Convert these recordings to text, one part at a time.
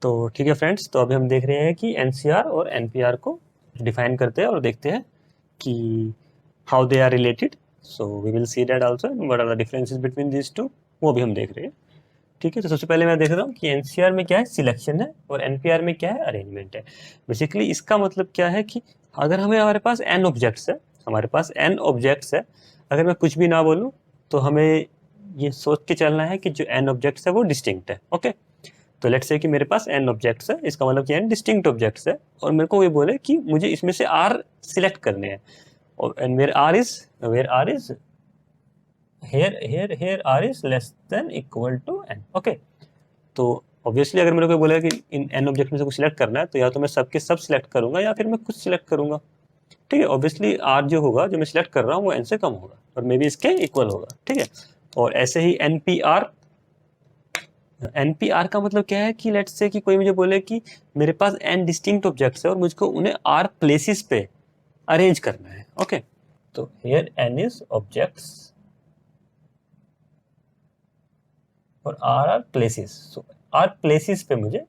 तो ठीक है फ्रेंड्स, तो अभी हम देख रहे हैं कि एनसीआर और एनपीआर को डिफाइन करते हैं और देखते हैं कि how they are related. So we will see that also what are the differences between this two, वो भी हम देख रहे हैं। ठीक है, तो सबसे पहले मैं देख रहा हूँ कि एनसीआर में क्या है, सिलेक्शन है, और एनपीआर में क्या है, अरेंजमेंट है। बेसिकली इसका मतलब क्या है कि अगर हमारे पास एन ऑब्जेक्ट्स है, हमारे पास एन ऑब्जेक्ट्स है, अगर मैं कुछ भी ना बोलूँ तो हमें ये सोच के चलना है कि जो एन ऑब्जेक्ट्स है वो डिस्टिंक्ट है। ओके, तो लेट्स से कि मेरे पास एन ऑब्जेक्ट्स है, इसका मतलब कि एन डिस्टिंक्ट ऑब्जेक्ट्स है, और मेरे को ये बोले कि मुझे इसमें से आर सिलेक्ट करने हैं, और and where r is here r is less than equal to n। Okay, तो ऑब्वियसली अगर मेरे को बोलेगा कि इन n ऑब्जेक्ट में से कुछ सिलेक्ट करना है, तो या तो मैं सबके सब सिलेक्ट करूंगा या फिर मैं कुछ सिलेक्ट करूंगा। ठीक है, ऑब्वियसली r जो होगा, जो मैं सिलेक्ट कर रहा हूँ, वो n से कम होगा और मे बी इसके इक्वल होगा। ठीक है, और ऐसे ही एनपीआर का मतलब क्या है कि लेट्स से कि कोई मुझे बोले कि मेरे पास n डिस्टिंक्ट ऑब्जेक्ट्स है और मुझको उन्हें r प्लेसेस पे अरेंज करना है। ओके, तो हियर n इज ऑब्जेक्ट्स और r places, so r places पे मुझे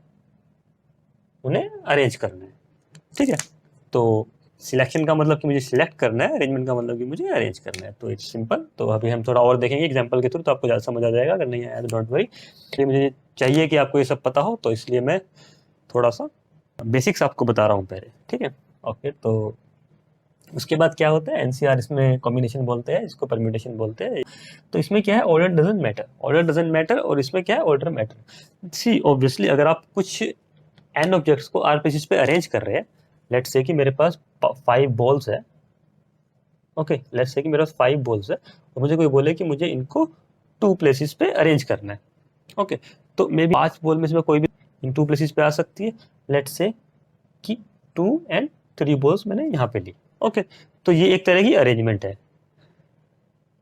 उन्हें अरेंज करना है। ठीक है, तो सिलेक्शन का मतलब कि मुझे सिलेक्ट करना है, अरेंजमेंट का मतलब कि मुझे अरेंज करना है। तो इट्स सिंपल। तो अभी हम थोड़ा और देखेंगे एग्जांपल के थ्रू, तो आपको ज़्यादा समझ आ जाएगा। अगर नहीं आया तो डोंट वरी, इसलिए मुझे चाहिए कि आपको ये सब पता हो, तो इसलिए मैं थोड़ा सा बेसिक्स आपको बता रहा हूँ पहले। ठीक है, ओके, तो उसके बाद क्या होता है, एनसीआर इसमें कॉम्बिनेशन बोलते हैं, इसको परम्यूटेशन बोलते हैं। तो इसमें क्या है, order doesn't matter, order doesn't matter, और इसमें क्या है, ऑर्डर मैटर। सी ऑब्वियसली अगर आप कुछ एन ऑब्जेक्ट्स को आर प्लेसेस पे अरेंज कर रहे हैं, लेट्स से कि मेरे पास 5 बॉल्स है। ओके, लेट्स से कि मेरे पास 5 बॉल्स है और मुझे कोई बोले कि मुझे इनको 2 प्लेसेस पे अरेंज करना है। ओके, तो मे बी 5 बॉल में से कोई भी इन 2 प्लेसेस पे आ सकती है। लेट्स से कि 2 एंड 3 बॉल्स मैंने यहाँ पे ली। ओके, तो ये एक तरह की अरेंजमेंट है।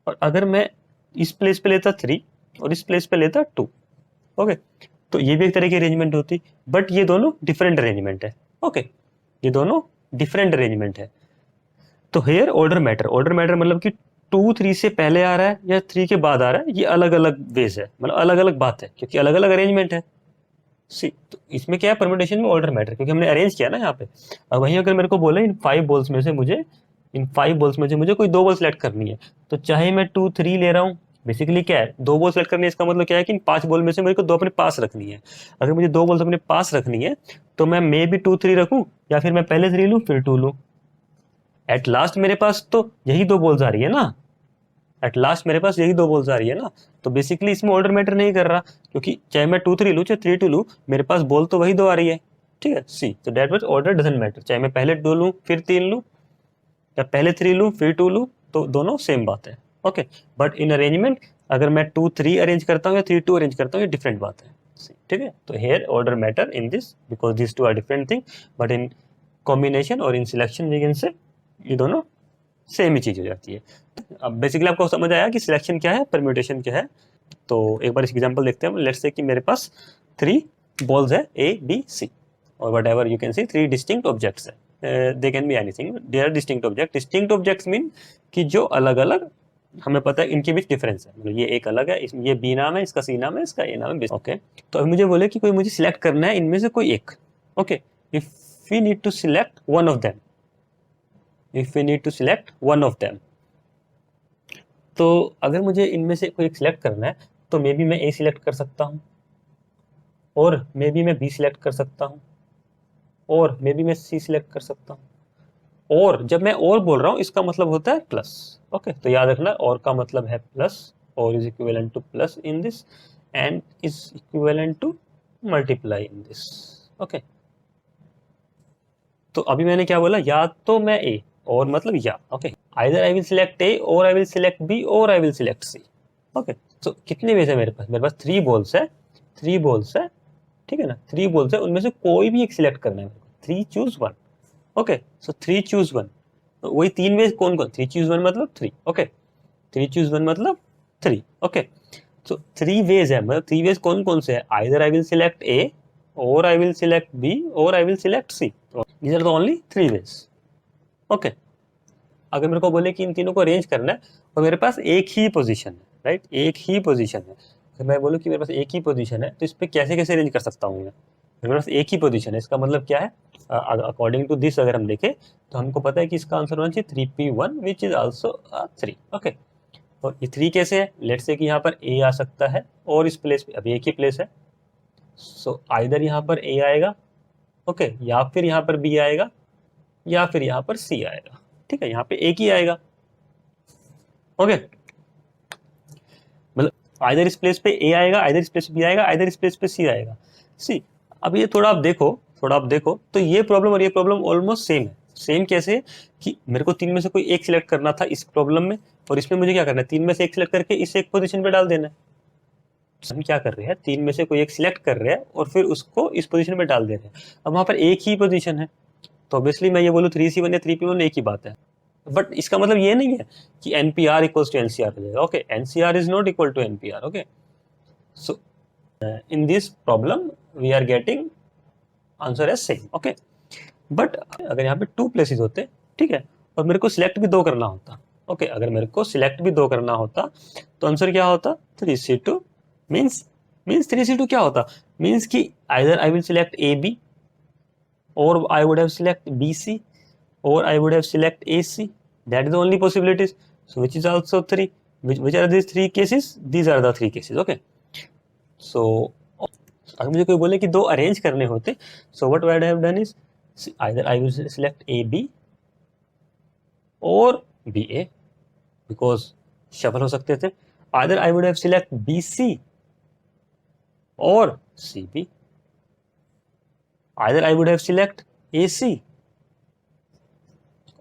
और अगर मैं इस प्लेस पे लेता 3 और इस प्लेस पे लेता 2, ओके, तो ये भी एक तरह की अरेंजमेंट होती, बट ये दोनों डिफरेंट अरेंजमेंट है। ओके, ये दोनों डिफरेंट अरेंजमेंट है। तो हेयर ऑर्डर मैटर मतलब कि 2 3 से पहले आ रहा है या 3 के बाद आ रहा है, ये अलग अलग वेज है, मतलब अलग अलग बात है, क्योंकि अलग अलग अरेंजमेंट है। सी, तो इसमें क्या है, परम्यूटेशन में ऑर्डर मैटर, क्योंकि हमने अरेंज किया ना यहाँ पे। अब वहीं अगर मेरे को बोले इन 5 बॉल्स में से मुझे कोई 2 बॉल सेलेक्ट करनी है, तो चाहे मैं 2 3 ले रहा हूँ, बेसिकली क्या है, 2 बॉल सेलेक्ट करनी है, इसका मतलब क्या है कि इन 5 बॉल में से मेरे को 2 अपने पास रखनी है। अगर मुझे 2 बॉल्स अपने पास रखनी है, तो मैं मे भी 2 3 रखूँ, या फिर मैं पहले 3 लूँ फिर 2 लूँ। एट लास्ट मेरे पास तो यही 2 बॉल्स आ रही है ना, एट लास्ट मेरे पास यही 2 बॉल्स आ रही है ना। तो बेसिकली इसमें ऑर्डर मैटर नहीं कर रहा, क्योंकि चाहे मैं 2 3 लूँ चाहे 3 2 लूँ, मेरे पास बॉल तो वही 2 आ रही है। ठीक है, सी, तो that means order doesn't matter, चाहे मैं पहले 2 लूँ फिर 3 लूँ, या पहले 3 लूँ फिर 2 लूँ, तो दोनों सेम बात है। ओके, बट इन अरेंजमेंट अगर मैं 2 3 अरेंज करता हूँ या 3 2 अरेंज करता हूँ, ये डिफरेंट बात है। ठीक है, तो here order matter in this because this two are different thing, but in combination और in selection we can say ये दोनों सेम ही चीज हो जाती है। अब बेसिकली आपको समझ आया कि सिलेक्शन क्या है, परम्यूटेशन क्या है। तो एक बार इस एग्जांपल देखते हैं। लेट्स से कि मेरे पास 3 बॉल्स है ए बी सी, और whatever you can see 3 distinct objects है, they can be anything, they are distinct object. Distinct objects mean कि जो अलग अलग, हमें पता है इनके बीच डिफरेंस है, मतलब ये एक अलग है, ये बी नाम है, इसका सी नाम है, इसका ए नाम है। ओके, तो अब मुझे बोले कि कोई मुझे सिलेक्ट करना है इनमें से कोई एक। Okay, if we need to select one of them, if we need to select one of them, तो अगर मुझे इनमें से कोई एक सिलेक्ट करना है, तो मे बी मैं ए सिलेक्ट कर सकता हूँ, और मे बी मैं बी सिलेक्ट कर सकता हूँ, और मे बी मैं सी सिलेक्ट कर सकता हूँ। और जब मैं और बोल रहा हूँ, इसका मतलब होता है प्लस। ओके, तो याद रखना, और का मतलब है प्लस, और is equivalent two plus in this, and is equivalent to multiply in this. Okay, तो अभी मैंने क्या बोला, या तो मैं ए, और मतलब या। Okay, either I will select A, और आई विल सिलेक्ट बी, और I will select C. Okay, तो कितने वेज है मेरे पास 3 बॉल्स है, 3 बॉल्स है। ठीक है ना, 3 बॉल्स है, उनमें से कोई भी एक सिलेक्ट करना है मेरे को, 3 चूज 1। ओके, सो 3 चूज 1, तो वही 3 वेज कौन कौन, 3 चूज 1 मतलब 3। ओके, 3 चूज 1 मतलब 3। ओके, सो 3 वेज है, मतलब 3 वेज कौन कौन से है, either I will select A, और आई विल सिलेक्ट बी, और I will select C. These are the only 3 ways. Okay, अगर मेरे को बोले कि इन तीनों को अरेंज करना है, और मेरे पास एक ही पोजीशन है, राइट, एक ही पोजीशन है, अगर मैं बोलूँ कि मेरे पास एक ही पोजीशन है, तो इस पर कैसे कैसे अरेंज कर सकता हूँ मैं। मेरे पास एक ही पोजीशन है, इसका मतलब क्या है, अकॉर्डिंग टू दिस अगर हम देखें तो हमको पता है कि इसका आंसर होना चाहिए 3p1 which is also 3। Okay, और ये 3 कैसे है, लेट्स से कि यहाँ पर a आ सकता है और इस प्लेस पे अभी एक ही प्लेस है, सो आइदर यहाँ पर a आएगा, ओके, या फिर यहाँ पर b आएगा, या फिर यहाँ पर c आएगा। ठीक है, यहाँ पे एक ही आएगा। ओके, मतलब आइदर इस प्लेस पे a आएगा, आइदर इस प्लेस पे b आएगा, आइदर इस प्लेस पे c आएगा। सी, अब ये थोड़ा आप देखो तो ये प्रॉब्लम और ये प्रॉब्लम ऑलमोस्ट सेम है। सेम कैसे कि मेरे को तीन में से कोई एक सिलेक्ट करना था इस प्रॉब्लम में, और इसमें मुझे क्या करना है, तीन में से एक सिलेक्ट करके इस एक पोजीशन पे डाल देना है। हम क्या कर रहे हैं, तीन में से कोई एक सिलेक्ट कर रहे हैं और फिर उसको इस पोजीशन पे डाल दे रहे हैं। अब वहां पर एक ही पोजीशन है, तो ऑब्वियसली मैं ये बोलूँ 3c1 या 3p1 एक ही बात है। बट इसका मतलब ये नहीं है कि NPR इक्वल्स टू NCR हो जाएगा। Okay, NCR is not equal to NPR। Okay, so in this problem we are getting answer as same. Okay, but अगर यहाँ पे 2 प्लेसेस होते, ठीक है, और मेरे को सिलेक्ट भी 2 करना होता, ओके, अगर मेरे को सिलेक्ट भी 2 करना होता तो आंसर क्या होता, 3c2 मीन्स 3c2 क्या होता, मीन्स कि either I will select AB or I would have select BC or I would have select AC. That is the only possibilities. So which is also 3. Which are these 3 cases? These are the 3 cases. Okay. So अगर मुझे कोई बोले कि 2 arrange करने होते, so what would I have done is either I will select AB or BA because shuffle हो सकते थे. Either I would have select BC or CB. Either I would have select AC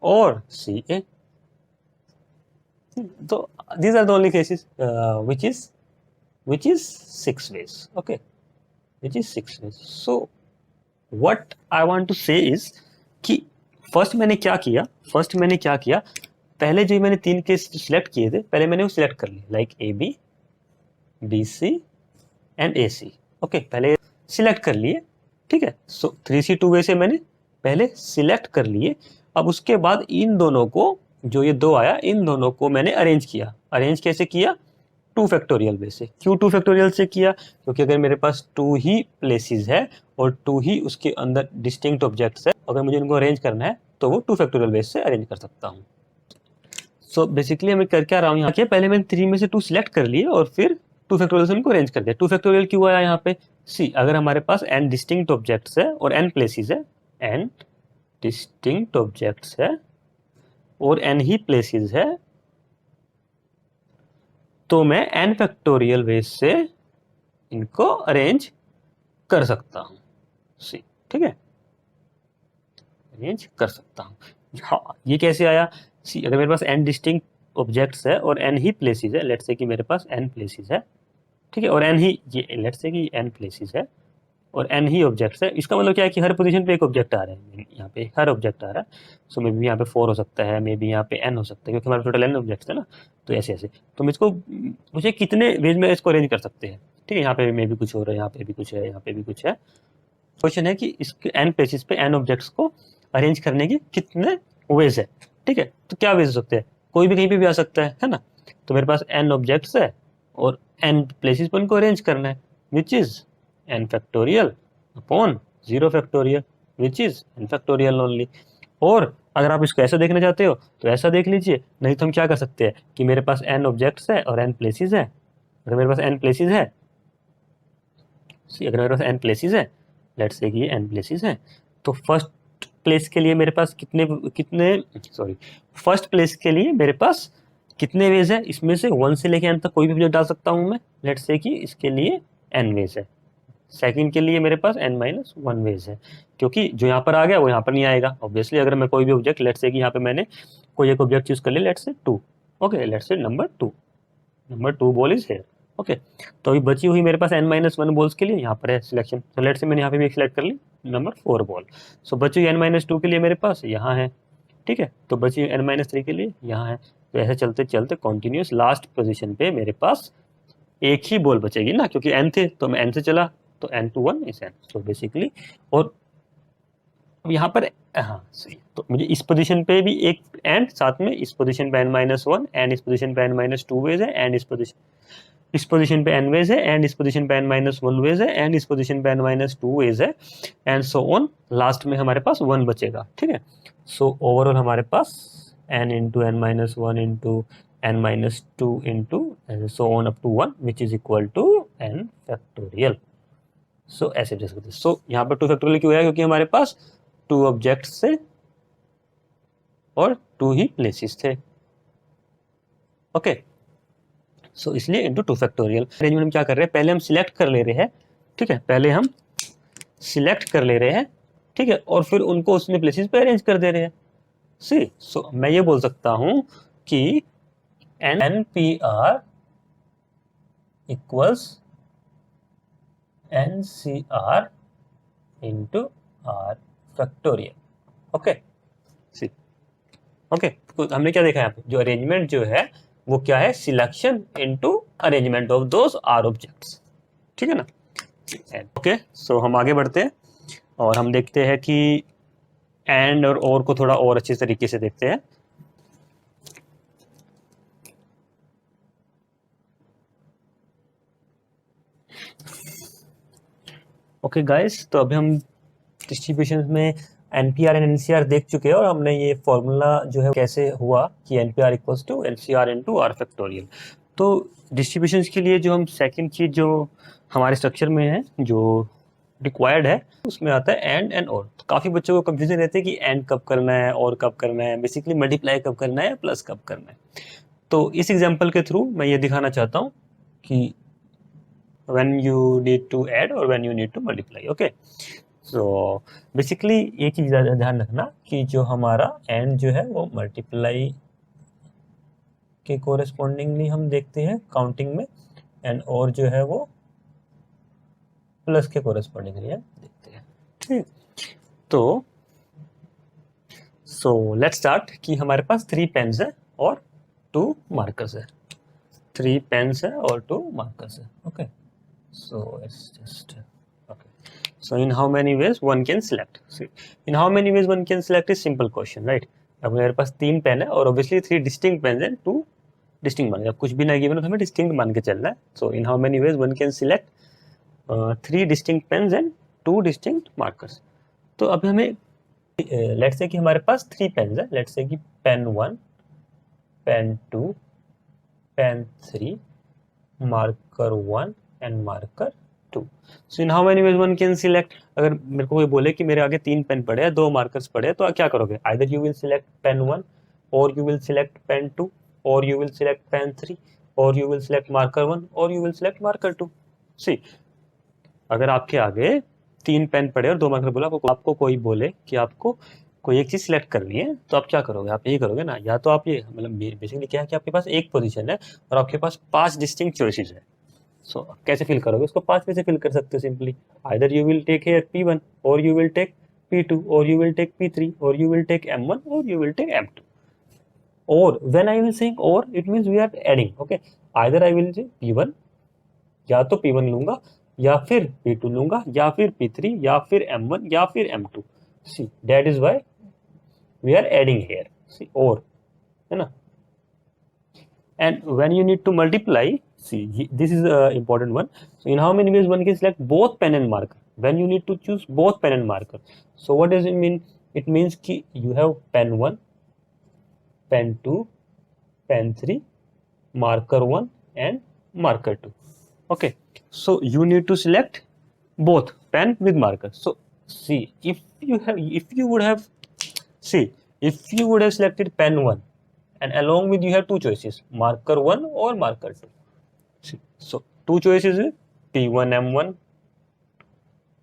or CA. So these are the only cases which is 6 ways. Okay, which is 6 ways. So what I want to say is कि first मैंने क्या किया, पहले जो मैंने 3 case select किए थे पहले मैंने वो सिलेक्ट कर लिए, like AB, BC and AC। Okay, पहले सिलेक्ट कर लिए, ठीक है। सो 3c2 वे से मैंने पहले सिलेक्ट कर लिए। अब उसके बाद इन दोनों को, जो ये 2 आया, इन दोनों को मैंने अरेंज किया। अरेंज कैसे किया, 2 फैक्टोरियल वे से। क्यों 2 फैक्टोरियल से किया, क्योंकि अगर मेरे पास 2 ही प्लेसेस है और 2 ही उसके अंदर डिस्टिंक्ट ऑब्जेक्ट्स है, अगर मुझे इनको अरेंज करना है तो वो 2 फैक्टोरियल बेस से अरेंज कर सकता हूँ। सो बेसिकली मैं कर क्या रहा हूँ यहाँ के, पहले मैंने 3 में से 2 सिलेक्ट कर लिए और फिर 2 फैक्टोरियल से उनको अरेंज कर दिया। 2 फैक्टोरियल क्यों आया यहाँ पे, सी, अगर हमारे पास n डिस्टिंक्ट ऑब्जेक्ट्स है और n प्लेसेस है, n डिस्टिंक्ट ऑब्जेक्ट्स है और n ही प्लेसेस है, तो मैं n फैक्टोरियल वेज से इनको अरेंज कर सकता हूँ। सी, ठीक है, अरेंज कर सकता हूँ। हाँ, ये कैसे आया, सी, अगर मेरे पास n डिस्टिंक्ट ऑब्जेक्ट्स है और n ही प्लेसेस है, लेट्स से कि मेरे पास n प्लेसेस है, ठीक है, और n ही, ये लेट्स से कि n प्लेसेस है और n ही ऑब्जेक्ट्स है, इसका मतलब क्या है कि हर पोजीशन पे एक ऑब्जेक्ट आ रहा है, यहाँ पे हर ऑब्जेक्ट आ रहा है। सो मे बी यहाँ पे 4 हो सकता है, मे बी यहाँ पे n हो सकता है, क्योंकि हमारे टोटल n ऑब्जेक्ट्स है ना। तो ऐसे ऐसे तो मुझे कितने वेज में इसको अरेंज कर सकते हैं, ठीक है। यहाँ पे मे भी कुछ हो रहा है, यहाँ पे भी कुछ है, यहाँ पे भी कुछ है। क्वेश्चन है कि इसके n प्लेसेस पे n ऑब्जेक्ट्स को अरेंज करने के कितने वेज है, ठीक है। तो क्या वेज हो सकते हैं, कोई भी कहीं पे भी आ सकता है ना। तो मेरे पास n ऑब्जेक्ट्स है और n प्लेसेस पर इनको अरेंज करना है, which is n factorial upon 0 factorial, which is n factorial only. और अगर आप इसको ऐसा देखना चाहते हो तो ऐसा देख लीजिए, नहीं तो हम क्या कर सकते हैं कि मेरे पास n ऑब्जेक्ट्स है और n प्लेसेस है। अगर मेरे पास n प्लेसेस है, अगर मेरे पास n प्लेसेस है, लेट्स से कि ये n प्लेसेस है, तो फर्स्ट प्लेस के लिए मेरे पास फर्स्ट प्लेस के लिए मेरे पास कितने वेज है, इसमें से 1 से लेके n तक कोई भी ऑब्जेक्ट डाल सकता हूँ मैं। लेट्स से कि इसके लिए n वेज है, सेकंड के लिए मेरे पास n-1 वेज है, क्योंकि जो यहाँ पर आ गया वो यहाँ पर नहीं आएगा ऑब्वियसली। अगर मैं कोई भी ऑब्जेक्ट, लेट्स से कि यहाँ पे मैंने कोई एक ऑब्जेक्ट चूज कर लिया, let's say 2, okay, let's say number 2 ball is here, okay. तो अभी बची हुई मेरे पास n-1 बॉल्स के लिए यहाँ पर है सिलेक्शन, तो लेट्स से मैंने यहाँ पे भी एक सिलेक्ट कर ली, नंबर 4 बॉल। सो बची हुई n-2 के लिए मेरे पास यहाँ है, ठीक है, तो बची हुई n-3 के लिए यहाँ है। तो ऐसे चलते चलते कॉन्टिन्यूस लास्ट पोजिशन पे मेरे पास एक ही बॉल बचेगी ना, क्योंकि n थे तो मैं n से चला, तो n-1 is n। So basically, और यहाँ पर हाँ सही, तो मुझे इस पोजीशन पे भी एक एंड, साथ में इस पोजीशन पे n-1 एंड इस पोजीशन पे n-2 वेज है एंड इस पोजीशन, इस पोजीशन पे n वेज है एंड इस पोजीशन पे n-1 वेज है एंड इस पोजीशन पे n-2 वेज है एंड सो ऑन, लास्ट में हमारे पास 1 बचेगा, ठीक है। सो ओवरऑल हमारे पास n into n-1 into n-2 into so on up to 1 which is equal to n factorial. So ऐसे लिख सकते हैं। सो यहाँ पर 2 फैक्टोरियल क्यों है, क्योंकि हमारे पास 2 ऑब्जेक्ट्स थे और 2 ही प्लेसेस थे, ओके। सो इसलिए इंटू 2 फैक्टोरियल। अरेंजमेंट हम क्या कर रहे हैं, पहले हम सिलेक्ट कर ले रहे हैं, ठीक है, पहले हम सिलेक्ट कर ले रहे हैं, ठीक है, और फिर उनको उसमें प्लेसेस पे अरेंज कर दे रहे हैं। सी सो मैं ये बोल सकता हूं कि NPR equals NCR into R factorial, okay. See okay, तो हमने क्या देखा यहाँ पे, जो अरेंजमेंट जो है वो क्या है, selection into arrangement of those r objects, ठीक है ना। ओके, सो हम आगे बढ़ते हैं और हम देखते हैं कि एंड और को थोड़ा और अच्छे तरीके से देखते हैं। ओके गाइस, तो अभी हम डिस्ट्रीब्यूशन में NPR एंड NCR देख चुके हैं और हमने ये फॉर्मूला जो है कैसे हुआ कि NPR equals to NCR into R factorial. तो डिस्ट्रीब्यूशन के लिए जो हम सेकंड चीज जो हमारे स्ट्रक्चर में है जो रिक्वायर्ड है उसमें आता है एंड और। तो काफ़ी बच्चों को कंफ्यूजन रहती है कि एंड कब करना है और कब करना है, बेसिकली मल्टीप्लाई कब करना है या प्लस कब करना है। तो इस एग्जाम्पल के थ्रू मैं ये दिखाना चाहता हूँ कि when you need to add और when you need to multiply, okay। So basically एक चीज ध्यान रखना कि जो हमारा एंड जो है वो मल्टीप्लाई के कोरेस्पॉन्डिंगली हम देखते हैं काउंटिंग में, एंड और जो है वो प्लस के कोरेस्पॉन्डिंगली हम देखते हैं, ठीक। तो सो लेट्स स्टार्ट कि हमारे पास 3 पेन्स है और 2 मार्कर्स है, 3 पेन्स है और 2 मार्कर्स है, okay. So it's just okay. So in how many ways one can select? See, in how many ways one can select is simple question, right? अब मेरे पास 3 पेन है और obviously 3 distinct pens हैं, 2 distinct मान, कुछ भी नहीं गिवन है तो हमें distinct मान के चलना है। So in how many ways one can select 3 distinct pens and 2 distinct markers? तो अभी हमें let's say कि हमारे पास 3 पेन्स है, let's say कि pen 1, pen 2, pen 3, marker 1 and marker 2। So in how many ways one can select. अगर मेरे को कोई बोले कि मेरे आगे 3 पेन पड़े हैं, 2 मार्कर्स पड़े हैं, तो क्या करोगे, either you will select pen 1 or you will select pen 2 और यू विल सिलेक्ट पेन 3 और you will select marker 1 or you will select marker 2। सी अगर आपके आगे 3 पेन पड़े और 2 मार्कर बोला, आपको कोई बोले कि आपको कोई एक चीज सिलेक्ट करनी है, तो आप क्या करोगे, आप ये करोगे ना, या तो आप ये मतलब बेसिकली क्या है कि आपके पास एक पोजीशन है और आपके पास 5 डिस्टिंक्ट चॉइसेस है। सो कैसे फिल करोगे उसको, 5 में से फिल कर सकते हो simply, either you will take here P1 or you will take P2 और यू विल टेक P3 और यू विल टेक M1 और यू विल टेक M2। और व्हेन आई विल सेइंग और it means we are adding, okay. Either I will say P1, या तो P1 लूंगा या फिर P2 लूंगा या फिर P3 या फिर M1 या फिर M2। See that is why we are adding here, see और, है ना। And when you need to multiply, see this is a important one. So in how many ways one can select both pen and marker when you need to choose both pen and marker? So what does it mean? It means ki you have pen 1, pen 2, pen 3, marker 1 and marker 2, okay. So you need to select both pen with marker. So see if you would have selected pen 1 and along with you have 2 choices, marker 1 or marker 2. See, so 2 choices is P1 M1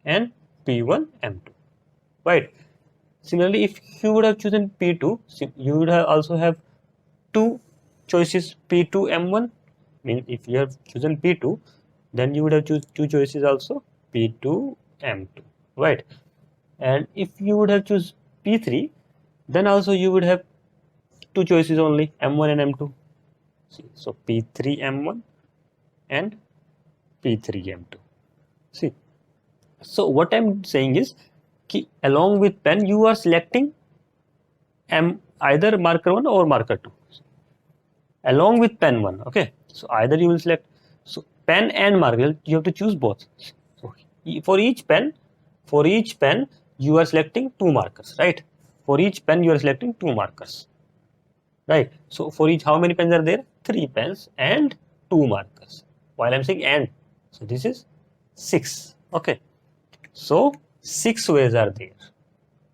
and P1 M2, right? Similarly, if you would have chosen P2, you would have also have 2 choices P2 M1. Means if you have chosen P2, then you would have 2 choices also P2 M2, right? And if you would have choose P3, then also you would have 2 choices only, M1 and M2. See, so P3 M1 and P3 M2. See, so what I'm saying is कि along with pen you are selecting either marker 1 or marker 2 along with pen 1, okay. So either you will select So pen and marker, you have to choose both. So for each pen you are selecting 2 markers, right? For each pen you are selecting 2 markers, right? So for each, how many pens are there? 3 pens and 2 markers. While I'm saying and, so this is 6. Okay, so 6 ways are there,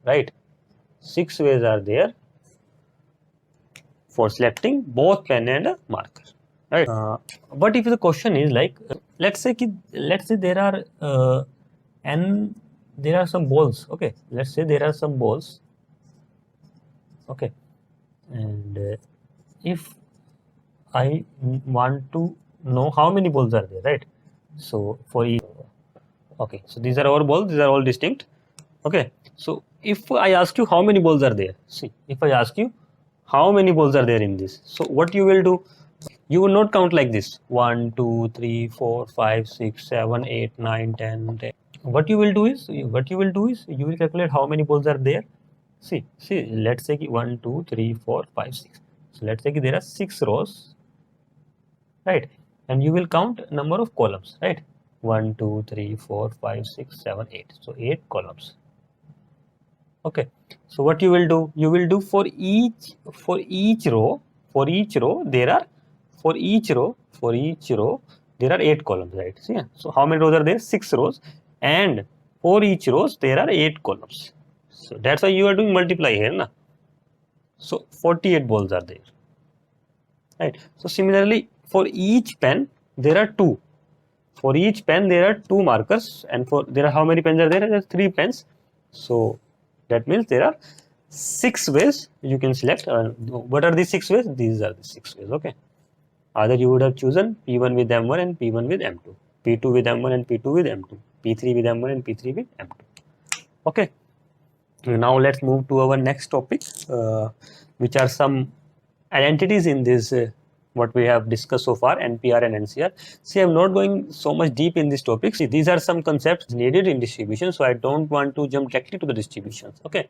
right? 6 ways are there for selecting both pen and a marker, right? But if the question is like, let's say there are n, there are some balls. Okay, let's say there are some balls. Okay, and if I want to know how many balls are there, right? So for each, okay, so these are our balls, these are all distinct. Okay, so if I ask you how many balls are there, see, if I ask you how many balls are there in this, so what you will do, you will not count like this 1 2 3 4 5 6 7 8 9 10 10. What you will do is you will calculate how many balls are there. See, let's say 1 2 3 4 5 6. So let's say there are 6 rows, right? And you will count number of columns, right? 1 2 3 4 5 6 7 8. So 8 columns. Okay, so what you will do, for each row there are, for each row there are 8 columns, right? See, so how many rows are there? 6 rows, and for each rows there are 8 columns. So that's why you are doing multiply here, na? So 48 balls are there, right? So similarly, for each pen there are 2. For each pen there are 2 markers, and for there are, how many pens are there? There are 3 pens. So that means there are 6 ways you can select. What are these 6 ways? These are the 6 ways. Okay, either you would have chosen P1 with M1 and P1 with M2, P2 with M1 and P2 with M2, P3 with M1 and P3 with M2. Okay, now let's move to our next topic, which are some identities in this what we have discussed so far, NPR and NCR. See, I'm not going so much deep in this topic. See, these are some concepts needed in distribution, so I don't want to jump directly to the distributions. Okay,